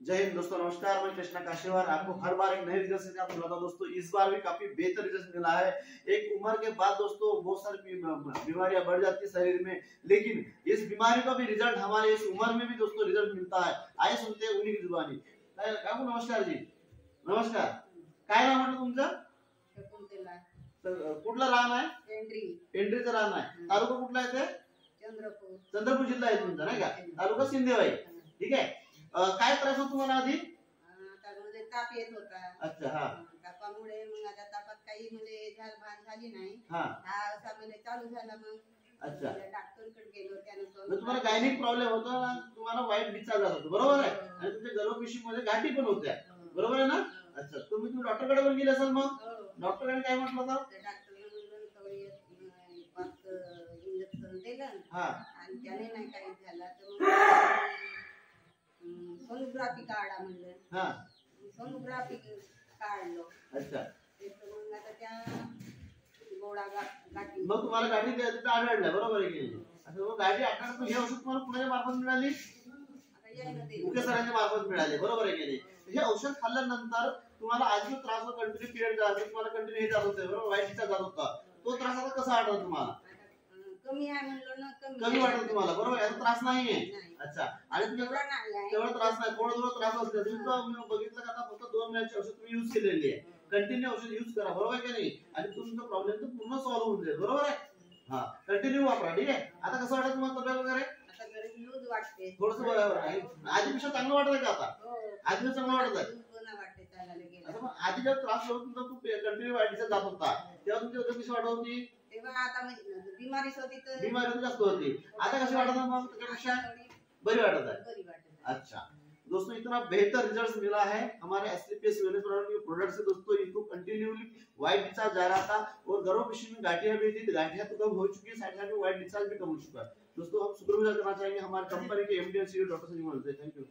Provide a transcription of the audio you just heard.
जय हिंद दोस्तों, नमस्कार। मैं कृष्णा काशीवार आपको हर बार एक नए रिजल्ट के साथ मिलाता हूं। दोस्तों इस बार भी काफी बेहतर रिजल्ट मिला है। एक उम्र के बाद दोस्तों बहुत सारी बीमारियां बढ़ जाती है शरीर में, लेकिन इस बीमारी का भी रिजल्ट हमारे इस उम्र में भी दोस्तों रिजल्ट मिलता है। आइए सुनते हैं उन्हीं की जुबानी। काकू नमस्कार जी। नमस्कार। काय नाव म्हटलं तुमचं? कुठलं रान आहे? एंट्रीचं रान आहे। तालुका कुठला आहे ते? चंद्रपूर जिल्हा आहे तुमचा, नाही का? तालुका सिंदेवाई। ठीक आहे। काय त्रास होतो तुम्हाला आधी? म्हणजे ताप येत होता। अच्छा, हा। तापामुळे मग आता तापात काही म्हणजे झालभान झाली नाही। हा असा म्हणजे चालू झाला मग। अच्छा, डॉक्टर कडे गेलो, त्याने तुम्हाला गायनिक प्रॉब्लेम होता ना, तुम्हाला वाईट डिस्चार्ज जात होता, बरोबर आहे? आणि तुमच्या गर्भपिशवीमध्ये गाठी पण होत्या, बरोबर आहे ना? अच्छा, तुम्ही डॉक्टर कडे पण गेले असाल मग? डॉक्टरांनी काय म्हटलं होतं? डॉक्टरने म्हणलं थोडी 5 इंजेक्शन दिलं। हा, आणि त्याने नाही काही झालं तर सोनोग्राफी काढा म्हणलं। हा, सोनोग्राफी काढलो। अच्छा, ते मग आता त्या गोळा गाठी मग तुम्हाला गाठी तिथे आढळल्या, बरोबर आहे की? आता मग गाठी आढळल्यानंतर हे औषध तुम्हाला कुणाच्या मार्फत मिळाली? आता यायला दिलं, मुख्य सरांच्या मार्फत मिळाले, बरोबर आहे की नाही? हे औषध खाल्ल्यानंतर तुम्हाला आधी त्रास होता, कंटिन्यू पिरियड जात होता, तुम्हाला कंटिन्यू हे जात होते, बरोबर? वाईट डिस्चार्ज जात होता, तो त्रास आता कसा वाटतो तुम्हाला? कमी आहे म्हणलं ना, कमी वाटत तुम्हाला, बरोबर? याचा त्रास नाहीये। अच्छा, आणि तुमच्याकडे तेवढा त्रास नाही, थोडा त्रास असतो। तुम्ही बघितलं का, आता फक्त 2 महिन्याची औषध तुम्ही यूज केलेली आहे। कंटिन्यू औषध यूज करा, बरोबर आहे की नाही? आणि तुमचा प्रॉब्लेम तो पूर्ण सॉल्व्ह होऊन जाईल, बरोबर आहे? हा, कंटिन्यू वापरा, ठीक आहे? आता कसं वाटतं तुम्हाला तब्येत वगैरे? आता गरज लूज वाटते, थोडंसं बरोबर आहे। आधीपेक्षा चांगलं वाटतंय का आता? हो, आधी चांगलं वाटतंय? पुन्हा वाटते चालायला गेलं। आता मग आधी जेव्हा त्रास होत होता, खूप कंटिन्यू वाढीचा जात होता, तेव्हा तुमची तब्येत कशी वाटत होती? तेव्हा आता बीमारी होती तर बीमारी जास्त होती, आता कशी वाटत मग? त्यापेक्षा बरी वाटत है? बरी वाटत। अच्छा दोस्तों, इतना बेहतर रिजल्ट मिला है हमारे एसलीपीएस वेलनेस प्रोडक्ट से। दोस्तों इनको कंटिन्यूली वाइट डिस्चार्ज जा रहा था और गर्भपिशवी में गांठियां भी थी, गांठियां तो कम हो चुकी है, साइड में वाइट डिस्चार्ज भी कम हो चुका है। दोस्तों हम शुक्रगुजार करना चाहेंगे हमारे कंपनी के एमडी और CEO doctor Sanjeev. Thank you.